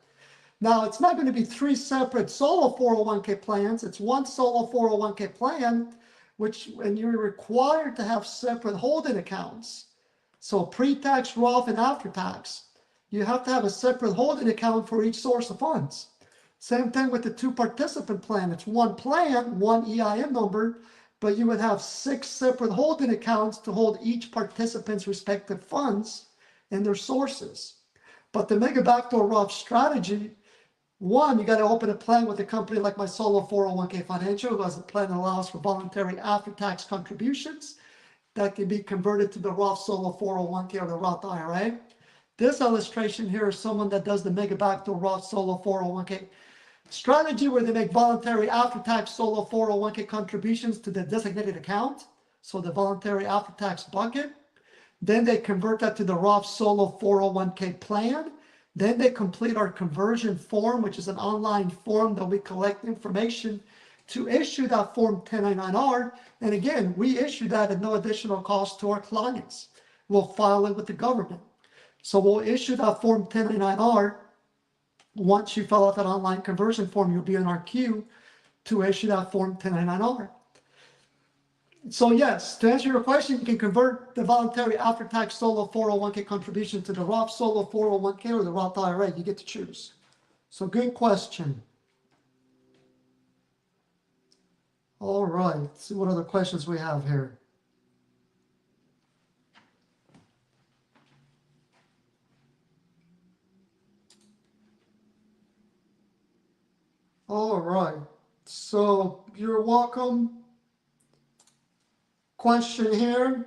Now, it's not going to be three separate solo 401k plans. It's one solo 401k plan, and you're required to have separate holding accounts. So pre-tax, Roth, and after-tax. You have to have a separate holding account for each source of funds. Same thing with the two participant plan. It's one plan, one EIN number, but you would have 6 separate holding accounts to hold each participant's respective funds and their sources. But the mega backdoor Roth strategy, one, you got to open a plan with a company like my solo 401k Financial, who has a plan that allows for voluntary after-tax contributions that can be converted to the Roth Solo 401k or the Roth IRA. This illustration here is someone that does the mega backdoor Roth Solo 401k strategy where they make voluntary after-tax solo 401k contributions to the designated account, so the voluntary after-tax bucket. Then they convert that to the Roth Solo 401k plan. Then they complete our conversion form, which is an online form that we collect information to issue that Form 1099-R. And again, we issue that at no additional cost to our clients. We'll file it with the government. So we'll issue that Form 1099-R. Once you fill out that online conversion form, you'll be in our queue to issue that Form 1099-R. So yes, to answer your question, you can convert the voluntary after-tax solo 401k contribution to the Roth Solo 401k or the Roth IRA. You get to choose. So good question. All right, let's see what other questions we have here. All right, so you're welcome. Question here.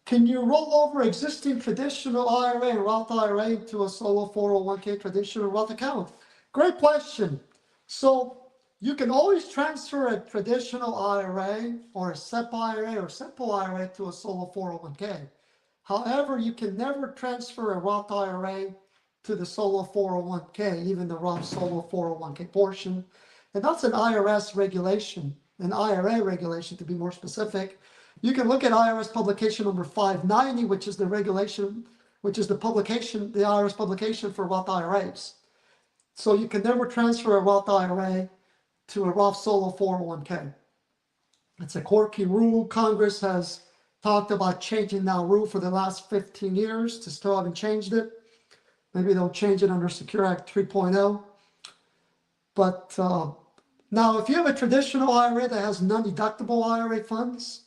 Can you roll over existing traditional IRA and Roth IRA into a solo 401k traditional Roth account? Great question. So you can always transfer a traditional IRA or a SEP IRA or simple IRA to a solo 401k. However, you can never transfer a Roth IRA to the solo 401k, even the Roth Solo 401k portion. And that's an IRS regulation, an IRA regulation to be more specific. You can look at IRS publication number 590, which is the regulation, which is the publication, the IRS publication for Roth IRAs. So you can never transfer a Roth IRA to a Roth Solo 401k. It's a quirky rule. Congress has talked about changing that rule for the last 15 years, to still haven't changed it. Maybe they'll change it under Secure Act 3.0. But now, if you have a traditional IRA that has non-deductible IRA funds,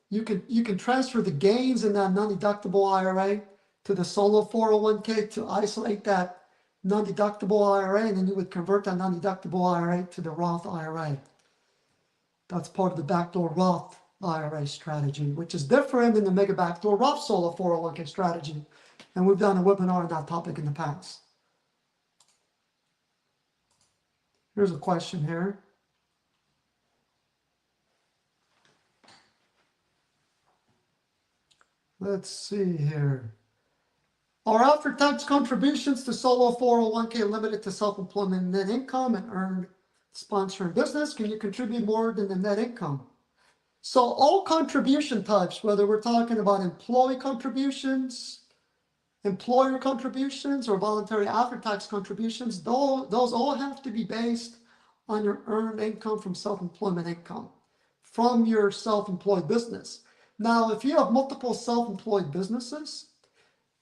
you can transfer the gains in that non-deductible IRA to the solo 401k to isolate that non-deductible IRA, and then you would convert that non-deductible IRA to the Roth IRA. That's part of the backdoor Roth IRA strategy, which is different than the mega backdoor Roth solo 401k strategy. And we've done a webinar on that topic in the past. Here's a question here. Let's see here. Are after-tax contributions to solo 401k limited to self-employment net income and earned sponsoring business? Can you contribute more than the net income? So all contribution types, whether we're talking about employee contributions, employer contributions, or voluntary after-tax contributions, those all have to be based on your earned income from self-employment income, from your self-employed business. Now, if you have multiple self-employed businesses,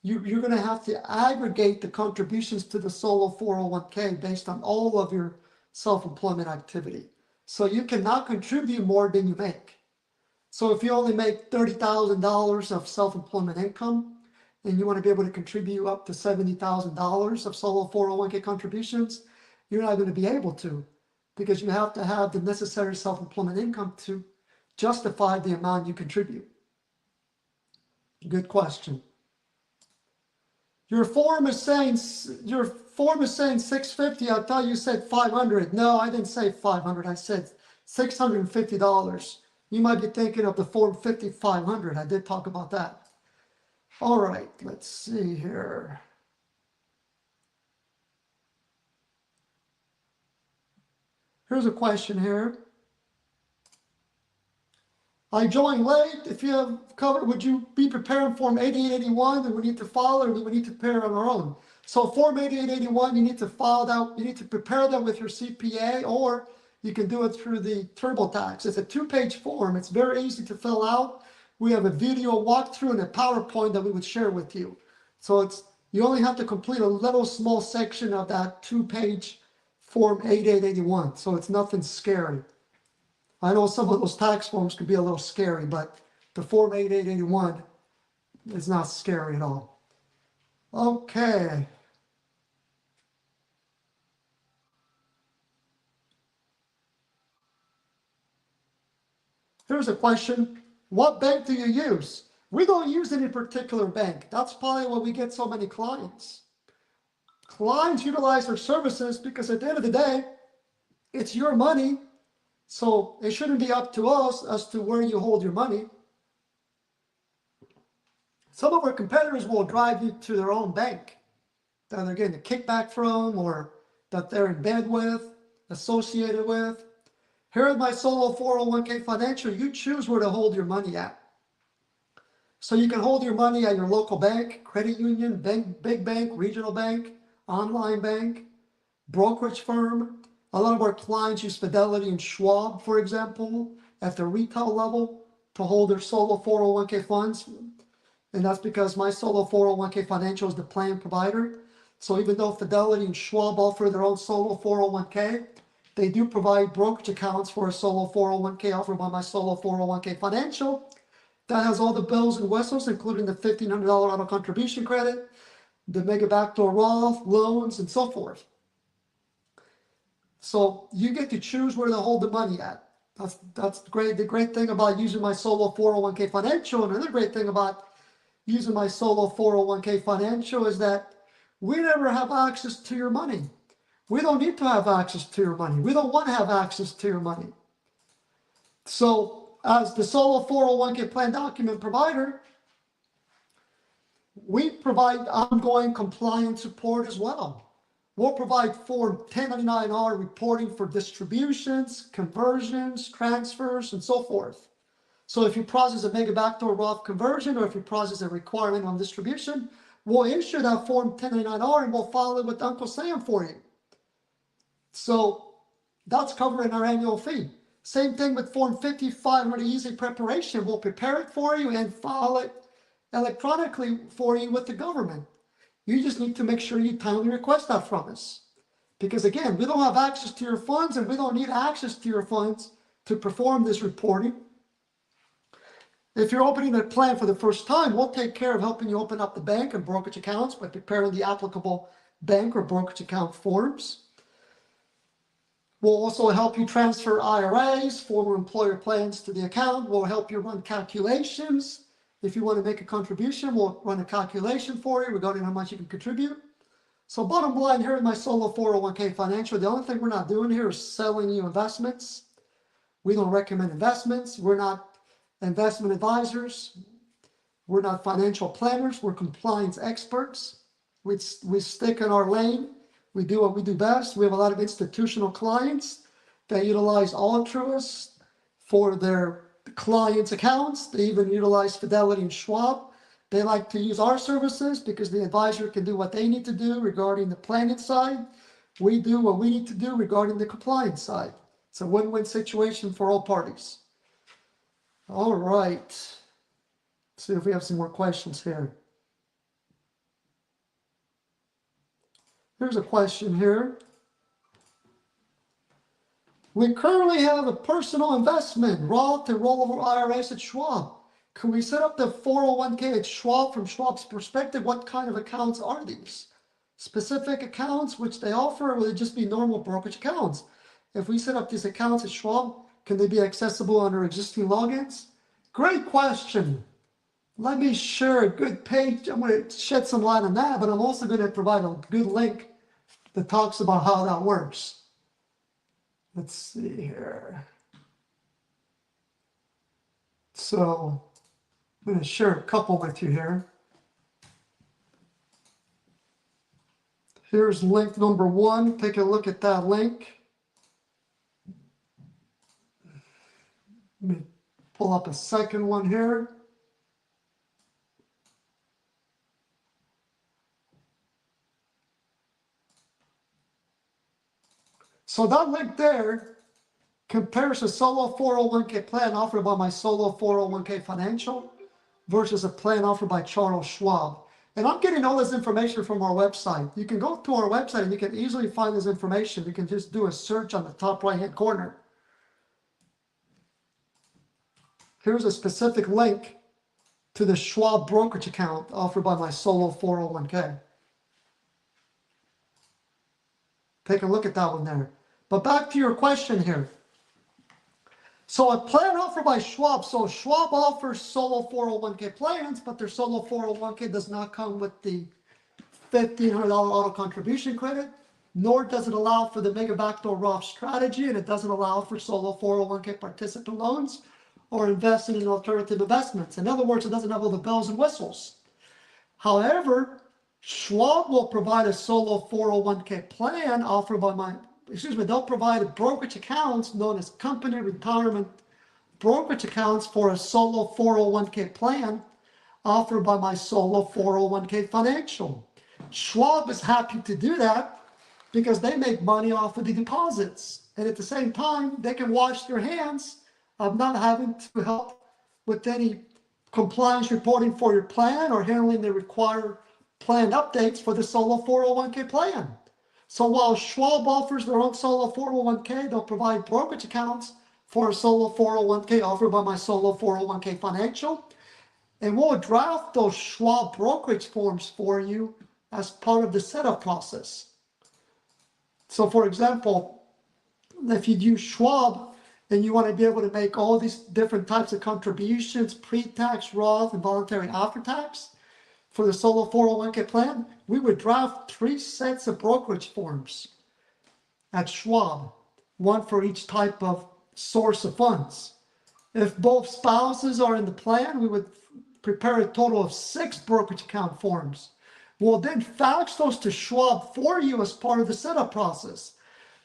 you're going to have to aggregate the contributions to the solo 401k based on all of your self-employment activity. So you cannot contribute more than you make. So if you only make $30,000 of self-employment income and you want to be able to contribute up to $70,000 of solo 401k contributions, you're not going to be able to, because you have to have the necessary self-employment income to justify the amount you contribute. Good question. Your form is saying 650. I thought you said 500. No, I didn't say 500. I said $650. You might be thinking of the form 5500. I did talk about that. All right, let's see here. Here's a question here. I joined late. If you have covered, would you be preparing Form 8881 that we need to file, or do we need to prepare on our own? So Form 8881, you need to file that, you need to prepare that with your CPA, or you can do it through the TurboTax. It's a 2-page form. It's very easy to fill out. We have a video walkthrough and a PowerPoint that we would share with you. So you only have to complete a little small section of that 2-page Form 8881. So it's nothing scary. I know some of those tax forms can be a little scary, but the Form 8881 is not scary at all. Okay. Here's a question. What bank do you use? We don't use any particular bank. That's probably why we get so many clients. Clients utilize our services because at the end of the day, it's your money. So it shouldn't be up to us as to where you hold your money. Some of our competitors will drive you to their own bank that they're getting a kickback from, or that they're in bed with, associated with. Here at my solo 401k financial, you choose where to hold your money at. So you can hold your money at your local bank, credit union, big bank, regional bank, online bank, brokerage firm. A lot of our clients use Fidelity and Schwab, for example, at the retail level to hold their solo 401k funds. And that's because my solo 401k financial is the plan provider. So even though Fidelity and Schwab offer their own solo 401k, they do provide brokerage accounts for a solo 401k offered by my solo 401k financial. That has all the bells and whistles, including the $1,500 auto contribution credit, the mega backdoor Roth, loans, and so forth. So you get to choose where to hold the money at. That's great. The great thing about using my solo 401k financial, and another great thing about using my solo 401k financial, is that we never have access to your money. We don't need to have access to your money. We don't want to have access to your money. So as the solo 401k plan document provider, we provide ongoing compliance support as well. We'll provide Form 1099-R reporting for distributions, conversions, transfers, and so forth. So if you process a mega backdoor Roth conversion, or if you process a requirement on distribution, we'll issue that Form 1099-R and we'll file it with Uncle Sam for you. So that's covered in our annual fee. Same thing with Form 5500 Easy Preparation. We'll prepare it for you and file it electronically for you with the government. You just need to make sure you timely request that from us. Because again, we don't have access to your funds, and we don't need access to your funds to perform this reporting. If you're opening a plan for the first time, we'll take care of helping you open up the bank and brokerage accounts by preparing the applicable bank or brokerage account forms. We'll also help you transfer IRAs, former employer plans to the account. We'll help you run calculations. If you want to make a contribution, we'll run a calculation for you regarding how much you can contribute. So bottom line here in my solo 401k financial, the only thing we're not doing here is selling you investments. We don't recommend investments. We're not investment advisors. We're not financial planners. We're compliance experts. We stick in our lane. We do what we do best. We have a lot of institutional clients that utilize altruists for their clients' accounts. They even utilize Fidelity and Schwab. They like to use our services because the advisor can do what they need to do regarding the planning side. We do what we need to do regarding the compliance side. It's a win-win situation for all parties. All right. Let's see if we have some more questions here. Here's a question here. We currently have a personal investment, Roth and rollover IRAs at Schwab. Can we set up the 401k at Schwab from Schwab's perspective? What kind of accounts are these? Specific accounts which they offer, or will it just be normal brokerage accounts? If we set up these accounts at Schwab, can they be accessible under existing logins? Great question. Let me share a good page. I'm going to shed some light on that, but I'm also going to provide a good link that talks about how that works. Let's see here. So I'm going to share a couple with you here. Here's link number 1. Take a look at that link. Let me pull up a second one here. So that link there compares a solo 401k plan offered by my solo 401k financial versus a plan offered by Charles Schwab. And I'm getting all this information from our website. You can go to our website and you can easily find this information. You can just do a search on the top right-hand corner. Here's a specific link to the Schwab brokerage account offered by my solo 401k. Take a look at that one there. But back to your question here. So a plan offered by Schwab. So Schwab offers solo 401k plans, but their solo 401k does not come with the $1,500 auto contribution credit, nor does it allow for the mega backdoor Roth strategy, and it doesn't allow for solo 401k participant loans or investing in alternative investments. In other words, it doesn't have all the bells and whistles. However, Schwab will provide a solo 401k plan offered by they'll provide brokerage accounts known as company retirement brokerage accounts for a solo 401k plan offered by my solo 401k financial. Schwab is happy to do that because they make money off of the deposits. And at the same time, they can wash their hands of not having to help with any compliance reporting for your plan or handling the required plan updates for the solo 401k plan. So while Schwab offers their own solo 401k, they'll provide brokerage accounts for a solo 401k offered by my solo 401k financial. And we'll draft those Schwab brokerage forms for you as part of the setup process. So for example, if you use Schwab and you want to be able to make all these different types of contributions, pre-tax, Roth, and voluntary after-tax, for the solo 401k plan, we would draft 3 sets of brokerage forms at Schwab, one for each type of source of funds. If both spouses are in the plan, we would prepare a total of 6 brokerage account forms. We'll then fax those to Schwab for you as part of the setup process.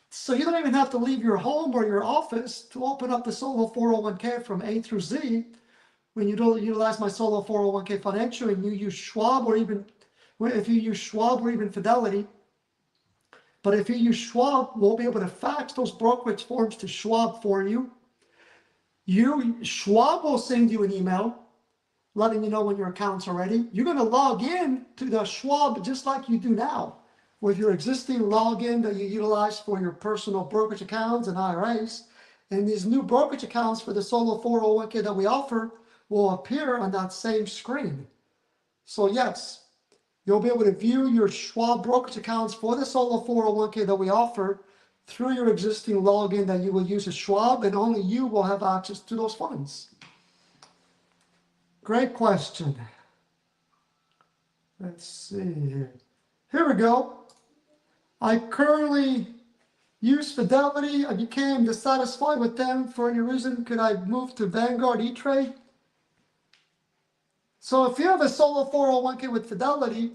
So you don't even have to leave your home or your office to open up the solo 401k from A through Z. When you don't utilize my solo 401k financial and you use Schwab, or even if you use Schwab or even Fidelity, but if you use Schwab, we'll be able to fax those brokerage forms to Schwab for you. Schwab will send you an email letting you know when your account's are ready. You're going to log in to the Schwab just like you do now with your existing login that you utilize for your personal brokerage accounts and IRAs. And these new brokerage accounts for the solo 401k that we offer will appear on that same screen. So yes, you'll be able to view your Schwab brokerage accounts for the solo 401k that we offer through your existing login that you will use as Schwab, and only you will have access to those funds. Great question. Let's see here. Here we go. I currently use Fidelity. I became dissatisfied with them. For any reason, could I move to Vanguard E-Trade? So if you have a solo 401k with Fidelity,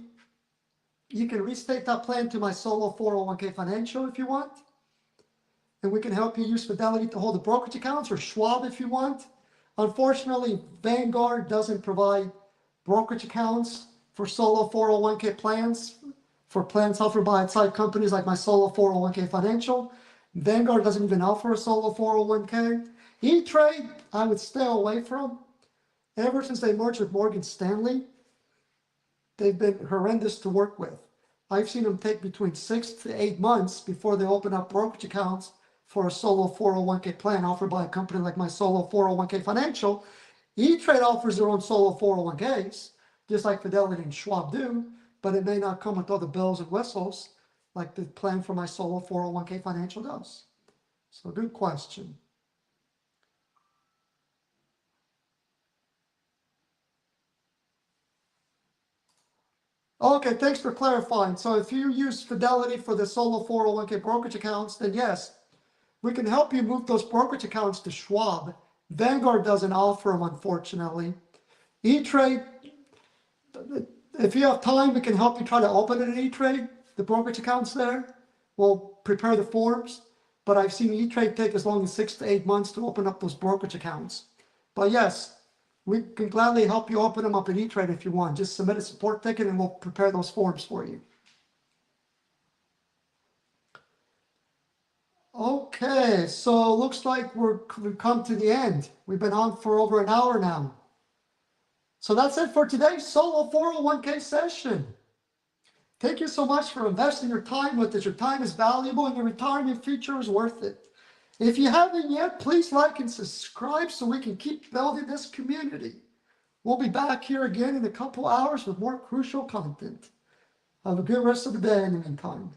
you can restate that plan to my solo 401k financial if you want. And we can help you use Fidelity to hold the brokerage accounts, or Schwab if you want. Unfortunately, Vanguard doesn't provide brokerage accounts for solo 401k plans, for plans offered by outside companies like my solo 401k financial. Vanguard doesn't even offer a solo 401k. E-Trade, I would stay away from. Ever since they merged with Morgan Stanley, they've been horrendous to work with. I've seen them take between 6 to 8 months before they open up brokerage accounts for a solo 401k plan offered by a company like my solo 401k financial. E-Trade offers their own solo 401ks, just like Fidelity and Schwab do, but it may not come with all the bells and whistles like the plan for my solo 401k financial does. So good question. Okay, thanks for clarifying. So if you use Fidelity for the solo 401k brokerage accounts, then yes, we can help you move those brokerage accounts to Schwab. Vanguard doesn't offer them, unfortunately. E-Trade, if you have time, we can help you try to open it at E-Trade, the brokerage accounts there. We'll prepare the forms, but I've seen E-Trade take as long as 6 to 8 months to open up those brokerage accounts. But yes, we can gladly help you open them up at E-Trade if you want. Just submit a support ticket and we'll prepare those forms for you. Okay, so looks like we've come to the end. We've been on for over an hour now. So that's it for today's solo 401k session. Thank you so much for investing your time with us. Your time is valuable and your retirement future is worth it. If you haven't yet, please like and subscribe so we can keep building this community. We'll be back here again in a couple hours with more crucial content. Have a good rest of the day in the meantime.